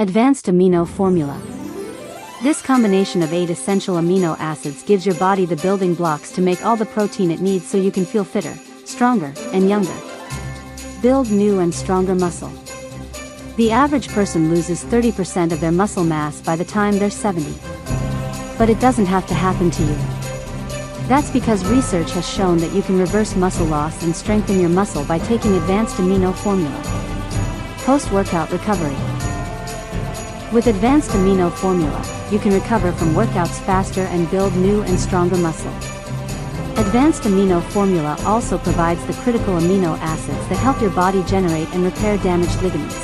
Advanced Amino Formula. This combination of 8 essential amino acids gives your body the building blocks to make all the protein it needs so you can feel fitter, stronger, and younger. Build new and stronger muscle. The average person loses 30% of their muscle mass by the time they're 70. But it doesn't have to happen to you. That's because research has shown that you can reverse muscle loss and strengthen your muscle by taking Advanced Amino Formula. Post-workout recovery. With Advanced Amino Formula, you can recover from workouts faster and build new and stronger muscle. Advanced Amino Formula also provides the critical amino acids that help your body generate and repair damaged ligaments.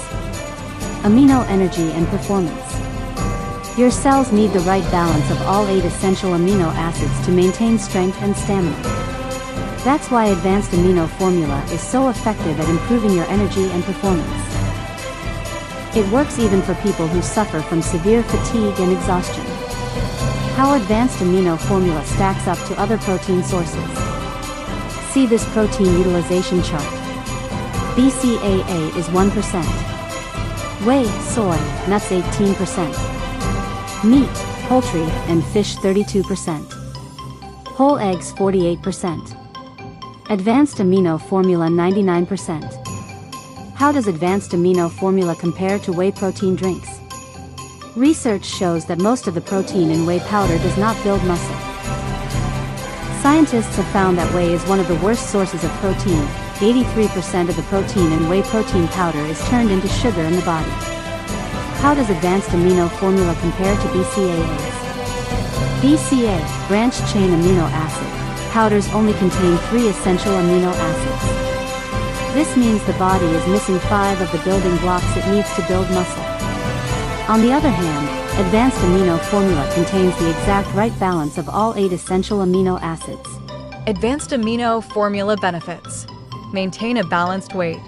Amino energy and performance. Your cells need the right balance of all 8 essential amino acids to maintain strength and stamina. That's why Advanced Amino Formula is so effective at improving your energy and performance. It works even for people who suffer from severe fatigue and exhaustion. How Advanced Amino Formula stacks up to other protein sources. See this protein utilization chart. BCAA is 1%. Whey, soy, nuts 18%. Meat, poultry, and fish 32%. Whole eggs 48%. Advanced Amino Formula 99%. How does Advanced Amino Formula compare to whey protein drinks? Research shows that most of the protein in whey powder does not build muscle. Scientists have found that whey is one of the worst sources of protein. 83% of the protein in whey protein powder is turned into sugar in the body. How does Advanced Amino Formula compare to BCAAs? BCA, branched chain amino acid, powders only contain 3 essential amino acids. This means the body is missing 5 of the building blocks it needs to build muscle. On the other hand, Advanced Amino Formula contains the exact right balance of all 8 essential amino acids. Advanced Amino Formula benefits. Maintain a balanced weight.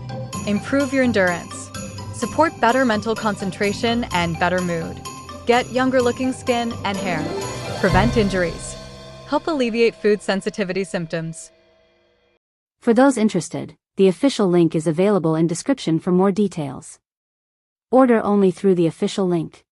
Improve your endurance. Support better mental concentration and better mood. Get younger looking skin and hair. Prevent injuries. Help alleviate food sensitivity symptoms. For those interested, the official link is available in description for more details. Order only through the official link.